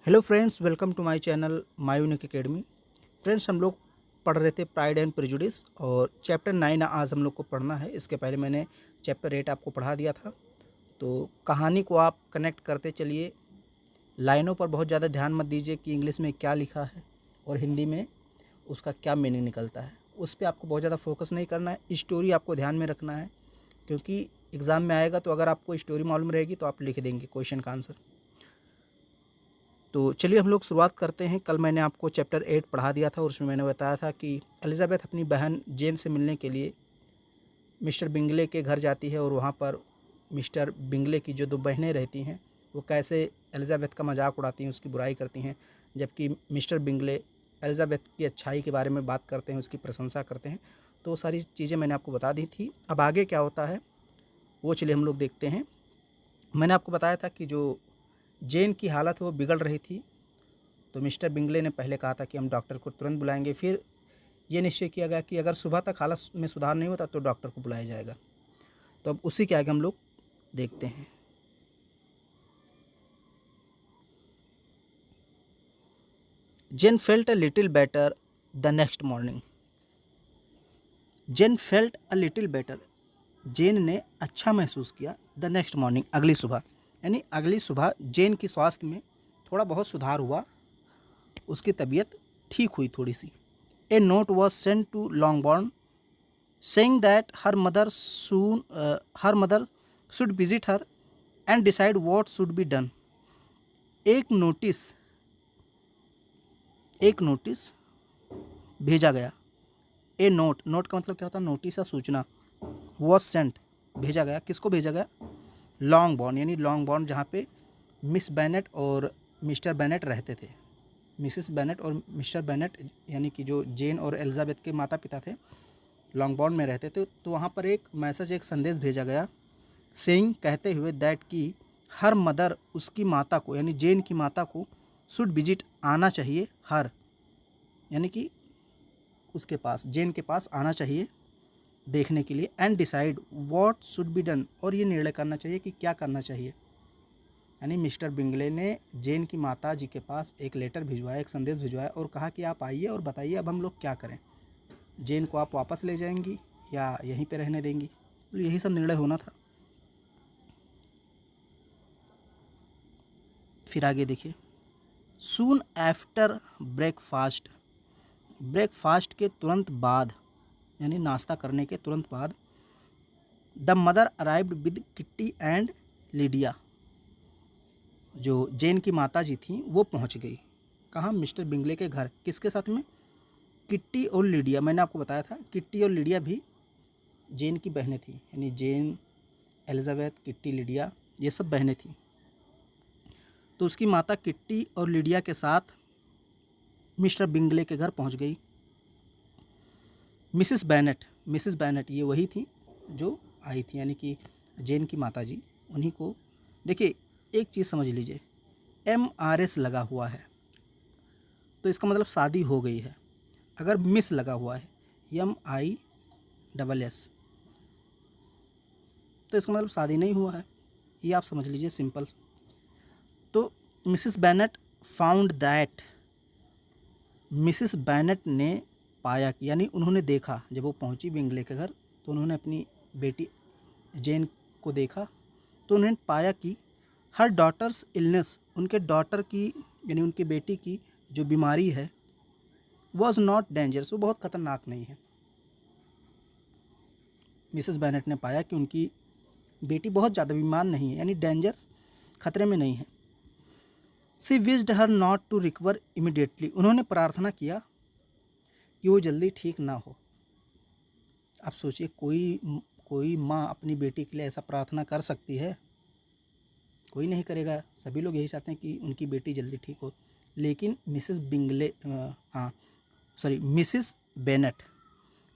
Hello friends, welcome to my channel my unique academy. Friends, हम लोग पढ़ रहे थे प्राइड एंड प्रेजुडिस और चैप्टर 9 आज हम लोग को पढ़ना है। इसके पहले मैंने चैप्टर 8 आपको पढ़ा दिया था। तो कहानी को आप कनेक्ट करते चलिए। लाइनों पर बहुत ज़्यादा ध्यान मत दीजिए कि इंग्लिश में क्या लिखा है और हिंदी में उसका क्या मीनिंग निकलता है। उस पर आपको बहुत ज़्यादा फोकस नहीं करना है। स्टोरी आपको ध्यान में रखना है, क्योंकि एग्ज़ाम में आएगा तो अगर आपको स्टोरी मालूम रहेगी तो आप लिख देंगे क्वेश्चन का आंसर। तो चलिए हम लोग शुरुआत करते हैं। कल मैंने आपको चैप्टर 8 पढ़ा दिया था और उसमें मैंने बताया था कि एलिज़ाबेथ अपनी बहन जेन से मिलने के लिए मिस्टर बिंगले के घर जाती है और वहाँ पर मिस्टर बिंगले की जो दो बहनें रहती हैं वो कैसे एलिज़ाबेथ का मजाक उड़ाती हैं, उसकी बुराई करती हैं, जबकि मिस्टर बिंगले एलिज़ाबेथ की अच्छाई के बारे में बात करते हैं, उसकी प्रशंसा करते हैं। तो वो सारी चीज़ें मैंने आपको बता दी थी। अब आगे क्या होता है वो चलिए हम लोग देखते हैं। मैंने आपको बताया था कि जो जेन की हालत है वो बिगड़ रही थी, तो मिस्टर बिंगले ने पहले कहा था कि हम डॉक्टर को तुरंत बुलाएंगे। फिर ये निश्चय किया गया कि अगर सुबह तक हालत में सुधार नहीं होता तो डॉक्टर को बुलाया जाएगा। तो अब उसी के आगे हम लोग देखते हैं। Jane felt a little better the next morning. Jane felt a little better, Jane ने अच्छा महसूस किया। द नेक्स्ट मॉर्निंग, अगली सुबह, यानी अगली सुबह जेन की स्वास्थ्य में थोड़ा बहुत सुधार हुआ, उसकी तबीयत ठीक हुई थोड़ी सी। A note was sent to Longbourn saying that her mother should visit her and decide what should be done. एक नोटिस एक नोटिस भेजा गया। ए नोट, नोट का मतलब क्या होता है? नोटिस या सूचना। वॉज सेंट, भेजा गया। किसको भेजा गया? लॉन्ग बॉर्न, यानी लॉन्ग बॉर्न जहाँ पे मिस बेनेट और मिस्टर बेनेट रहते थे। मिसिस बेनेट और मिस्टर बेनेट यानी कि जो जेन और एलिजाबेथ के माता पिता थे, लॉन्गबॉर्न में रहते थे। तो वहाँ पर एक मैसेज, एक संदेश भेजा गया, सेइंग, कहते हुए, दैट की हर मदर, उसकी माता को, यानी जेन की माता को, शुड विजिट, आना चाहिए, हर यानी कि उसके पास, जेन के पास आना चाहिए देखने के लिए, and decide what should be done, और ये निर्णय करना चाहिए कि क्या करना चाहिए। यानी मिस्टर बिंगले ने जेन की माता जी के पास एक लेटर भिजवाया, एक संदेश भिजवाया और कहा कि आप आइए और बताइए अब हम लोग क्या करें। जेन को आप वापस ले जाएंगी या यहीं पे रहने देंगी। तो यही सब निर्णय होना था। फिर आगे देखिए। सून आफ्टर ब्रेकफास्ट, ब्रेकफास्ट के तुरंत बाद, यानी नाश्ता करने के तुरंत बाद, the mother arrived with kitty and Lydia, जो जेन की माता जी थी वो पहुंच गई। कहाँ? मिस्टर बिंगले के घर। किसके साथ में? किट्टी और लीडिया। मैंने आपको बताया था किट्टी और लीडिया भी जेन की बहनें थी, यानी जेन, एलिजाबेथ, किट्टी, लीडिया, ये सब बहनें थीं। तो उसकी माता किट्टी और लीडिया के साथ मिस्टर बिंगले के घर पहुंच गई। मिसिस बेनेट, मिसिस बेनेट ये वही थी जो आई थी, यानी कि जेन की माता जी, उन्हीं को। देखिए एक चीज़ समझ लीजिए, MRS लगा हुआ है तो इसका मतलब शादी हो गई है। अगर मिस लगा हुआ है, MISS, तो इसका मतलब शादी नहीं हुआ है। ये आप समझ लीजिए, सिंपल। तो Mrs Bennett found that, Mrs Bennett ने पाया कि, यानी उन्होंने देखा, जब वो पहुंची बिंगले के घर तो उन्होंने अपनी बेटी जेन को देखा, तो उन्होंने पाया कि हर डॉटर्स इलनेस, उनके डॉटर की, यानी उनकी बेटी की जो बीमारी है, वॉज नॉट डेंजरस, वो बहुत ख़तरनाक नहीं है। मिसेस बेनेट ने पाया कि उनकी बेटी बहुत ज़्यादा बीमार नहीं है, यानी डेंजरस, खतरे में नहीं है। She wished her not to recover immediately, उन्होंने प्रार्थना किया कि वो जल्दी ठीक ना हो। आप सोचिए, कोई माँ अपनी बेटी के लिए ऐसा प्रार्थना कर सकती है? कोई नहीं करेगा। सभी लोग यही चाहते हैं कि उनकी बेटी जल्दी ठीक हो। लेकिन मिसेस बिंगले,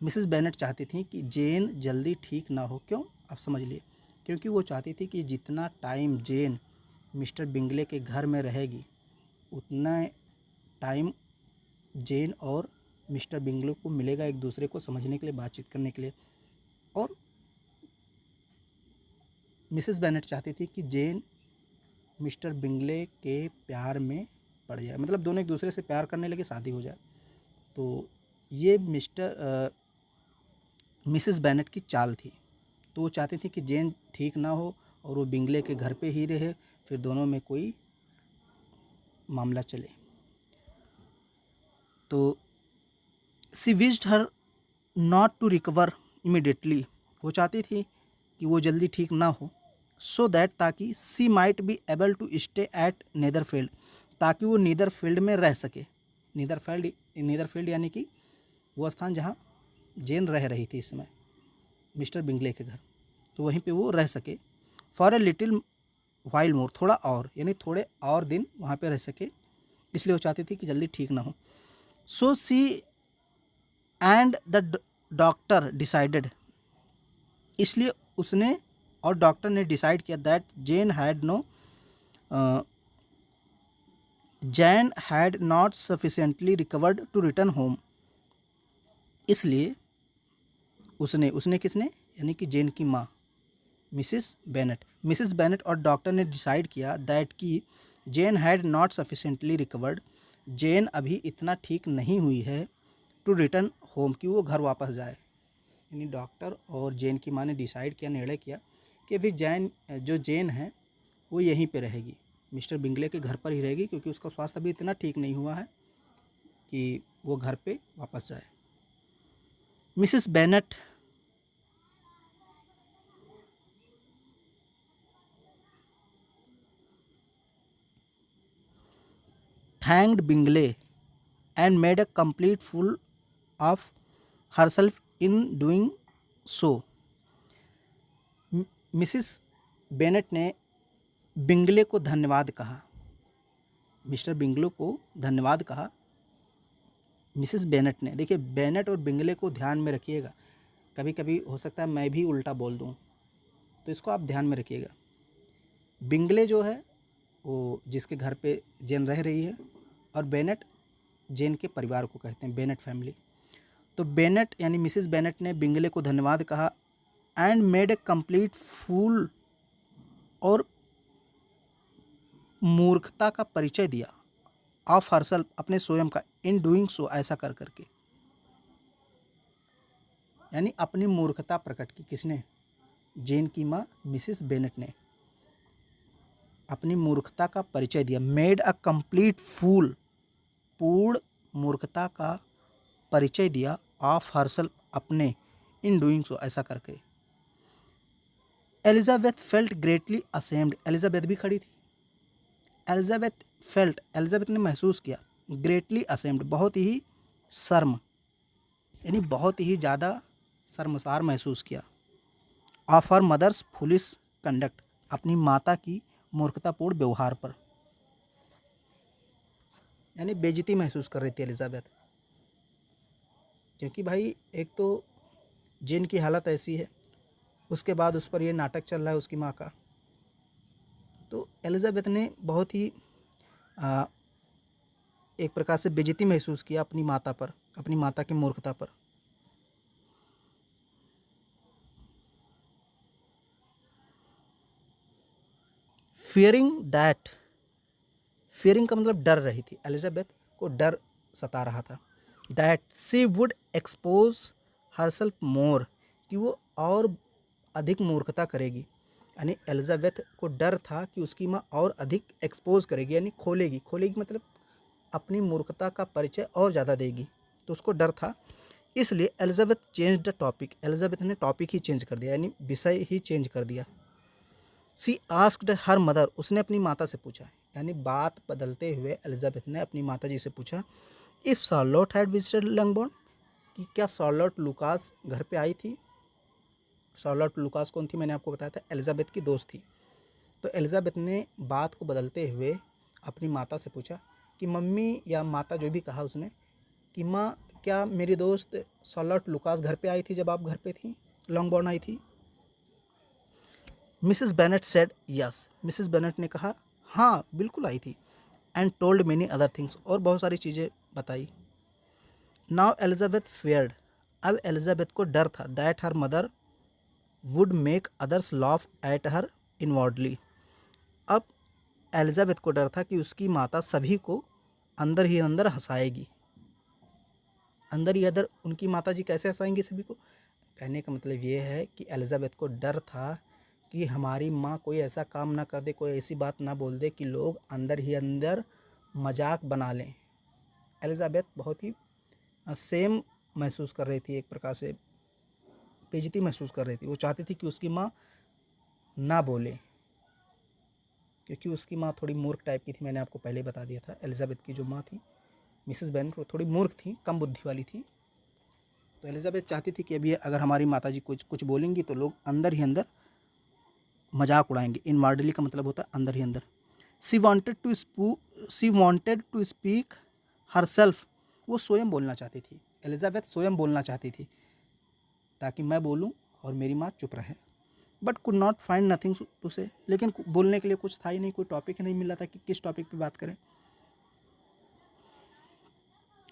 मिसेस बेनेट चाहती थी कि जेन जल्दी ठीक ना हो। क्यों? आप समझ लिए, क्योंकि वो चाहती थी कि जितना टाइम जेन मिस्टर बिंगले के घर में रहेगी, उतना टाइम जेन और मिस्टर बिंगले को मिलेगा एक दूसरे को समझने के लिए, बातचीत करने के लिए। और मिसेस बेनेट चाहती थी कि जेन मिस्टर बिंगले के प्यार में पड़ जाए, मतलब दोनों एक दूसरे से प्यार करने लगे, शादी हो जाए। तो ये मिसेस बेनेट की चाल थी। तो वो चाहती थी कि जेन ठीक ना हो और वो बिंगले के घर पे ही रहे, फिर दोनों में कोई मामला चले। तो she wished her not to recover immediately, वो चाहती थी कि वो जल्दी ठीक ना हो, सो दैट ताकि she might be able to stay at Netherfield, ताकि वो नीदरफील्ड में रह सके। नीदरफील्ड यानी कि वो स्थान जहाँ जेन रह रही थी इस समय, मिस्टर बिंगले के घर, तो वहीं पे वो रह सके। फॉर ए लिटिल वाइल मोर, थोड़ा और, यानी थोड़े और दिन वहाँ पे रह सके, इसलिए वो चाहती थी कि जल्दी ठीक ना हो। So she and the doctor decided, इसलिए उसने और डॉक्टर ने डिसाइड किया that Jane had not sufficiently recovered to return home. इसलिए उसने किसने, यानी कि जेन की माँ मिसिस बेनेट और डॉक्टर ने डिसाइड किया दैट कि Jane had not sufficiently recovered, Jane अभी इतना ठीक नहीं हुई है, टू रिटर्न होम, कि वो घर वापस जाए। यानी डॉक्टर और जेन की माँ ने डिसाइड किया, निर्णय किया कि अभी जेन है वो यहीं पे रहेगी, मिस्टर बिंगले के घर पर ही रहेगी, क्योंकि उसका स्वास्थ्य अभी इतना ठीक नहीं हुआ है कि वो घर पे वापस जाए। Mrs Bennett thanked Bingley and made a complete fool of herself in doing so. Mrs Bennett ने बिंगले को धन्यवाद कहा, मिस्टर बिंगले को धन्यवाद कहा मिसिस बेनेट ने। देखिए, बेनेट और बिंगले को ध्यान में रखिएगा, कभी कभी हो सकता है मैं भी उल्टा बोल दूं, तो इसको आप ध्यान में रखिएगा। बिंगले जो है वो जिसके घर पे जेन रह रही है, और बेनेट जेन के परिवार को कहते हैं, बेनेट फैमिली। तो बेनेट यानी मिसिस बेनेट ने बिंगले को धन्यवाद कहा एंड मेड ए कंप्लीट फूल, और मूर्खता का परिचय दिया, ऑफ हरसेल्फ, अपने स्वयं का, इन डूइंग सो, ऐसा कर करके, यानी अपनी मूर्खता प्रकट की। किसने? जेन की माँ मिसिस बेनेट ने अपनी मूर्खता का परिचय दिया। मेड अ कंप्लीट फूल, पूर्ण मूर्खता का परिचय दिया, ऑफ हरसेल्फ, अपने, इन डूइंग सो, ऐसा करके। Elizabeth felt greatly ashamed, Elizabeth भी खड़ी थी। एलिजाबेथ ने महसूस किया, ग्रेटली असेम्ड, बहुत ही शर्म, यानी बहुत ही ज़्यादा शर्मसार महसूस किया, of her mother's foolish conduct, अपनी माता की मूर्खतापूर्ण व्यवहार पर, यानी बेइज्जती महसूस कर रही थी एलिजाबेथ, क्योंकि भाई एक तो जेन की हालत ऐसी है, उसके बाद उस पर ये नाटक चल रहा है उसकी माँ का। तो एलिजाबेथ ने बहुत ही एक प्रकार से बेइज्जती महसूस किया अपनी माता पर, अपनी माता की मूर्खता पर। फियरिंग का मतलब डर रही थी, एलिजाबेथ को डर सता रहा था। That she would expose herself more, कि वो और अधिक मूर्खता करेगी, यानी एलिजाबेथ को डर था कि उसकी माँ और अधिक एक्सपोज करेगी, यानी खोलेगी मतलब अपनी मूर्खता का परिचय और ज़्यादा देगी, तो उसको डर था। इसलिए Elizabeth change the topic, Elizabeth ने टॉपिक ही चेंज कर दिया, यानी विषय ही चेंज कर दिया। सी आस्क्ड हर मदर, उसने अपनी माता से पूछा, यानी बात बदलते हुए एलिजाबेथ ने अपनी माता जी से पूछा, इफ़ शार्लोट हैड विजिटेड लंगबोर्न, कि क्या शार्लोट लुकास घर पे आई थी। शार्लोट लुकास कौन थी? मैंने आपको बताया था, एलिजाबेथ की दोस्त थी। तो एलिजाबेथ ने बात को बदलते हुए अपनी माता से पूछा कि मम्मी, या माता जो भी कहा उसने, कि माँ क्या मेरी दोस्त शार्लोट लुकास घर पे आई थी जब आप घर पे थी, लॉन्गबोर्न आई थी। Mrs Bennett said yes, Mrs Bennett ने कहा हाँ बिल्कुल आई थी, and told many other things, और बहुत सारी चीज़ें बताई। नाउ एलिजाबेथ फेयर्ड, अब एलिजाबेथ को डर था, that her mother would make others laugh at her inwardly, अब एलिजाबेथ को डर था कि उसकी माता सभी को अंदर ही अंदर हंसाएगी। अंदर ही अंदर उनकी माताजी कैसे हंसाएंगी सभी को? कहने का मतलब ये है कि एलिजाबेथ को डर था कि हमारी माँ कोई ऐसा काम ना कर दे, कोई ऐसी बात ना बोल दे कि लोग अंदर ही अंदर मजाक बना लें। एलिजाबेथ बहुत ही सेम महसूस कर रही थी, एक प्रकार से बेइज्जती महसूस कर रही थी। वो चाहती थी कि उसकी माँ ना बोले, क्योंकि उसकी माँ थोड़ी मूर्ख टाइप की थी। मैंने आपको पहले बता दिया था, एलिजाबेथ की जो माँ थी मिसेस बेनेट, वो थोड़ी मूर्ख थी, कम बुद्धि वाली थी। तो एलिजाबेथ चाहती थी कि अभी अगर हमारी माताजी कुछ बोलेंगी तो लोग अंदर ही अंदर मजाक उड़ाएंगे। इनवार्डली का मतलब होता है अंदर ही अंदर। She wanted to speak herself. वो स्वयं बोलना चाहती थी, एलिजाबेथ स्वयं बोलना चाहती थी ताकि मैं बोलूं और मेरी माँ चुप रहे। But could not find nothing to say, लेकिन बोलने के लिए कुछ था ही नहीं, कोई टॉपिक ही नहीं मिल रहा था कि किस टॉपिक पे बात करें।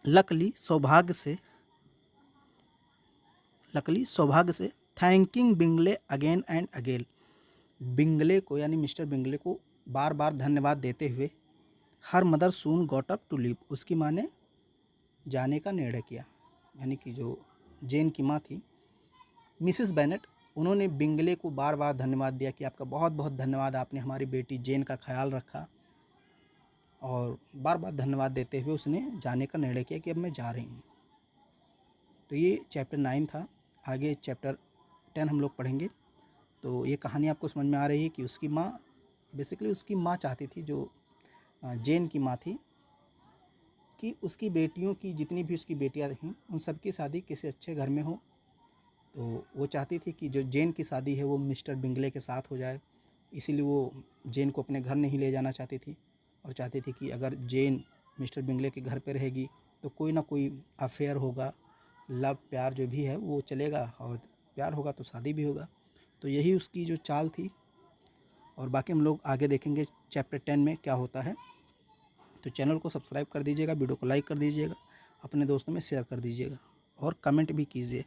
लकली सौभाग्य से thanking Bingley again and again, Bingley को यानी मिस्टर बिंगले को बार बार धन्यवाद देते हुए, her mother soon got up to leave, उसकी माँ ने जाने का निर्णय किया। यानी कि जो जेन की माँ थी मिसेस बेनेट, उन्होंने बिंगले को बार बार धन्यवाद दिया कि आपका बहुत बहुत धन्यवाद, आपने हमारी बेटी जेन का ख्याल रखा। और बार बार धन्यवाद देते हुए उसने जाने का निर्णय किया कि अब मैं जा रही हूँ। तो ये चैप्टर 9 था। आगे चैप्टर 10 हम लोग पढ़ेंगे। तो ये कहानी आपको समझ में आ रही है कि उसकी माँ, बेसिकली उसकी माँ चाहती थी, जो जेन की माँ थी, कि उसकी बेटियों की, जितनी भी उसकी बेटियाँ थीं, उन सब की शादी किसी अच्छे घर में हो। तो वो चाहती थी कि जो जेन की शादी है वो मिस्टर बिंगले के साथ हो जाए। इसीलिए वो जेन को अपने घर नहीं ले जाना चाहती थी और चाहती थी कि अगर जेन मिस्टर बिंगले के घर पे रहेगी तो कोई ना कोई अफेयर होगा, लव प्यार जो भी है वो चलेगा, और प्यार होगा तो शादी भी होगा। तो यही उसकी जो चाल थी। और बाकी हम लोग आगे देखेंगे चैप्टर 10 में क्या होता है। तो चैनल को सब्सक्राइब कर दीजिएगा, वीडियो को लाइक कर दीजिएगा, अपने दोस्तों में शेयर कर दीजिएगा और कमेंट भी कीजिए।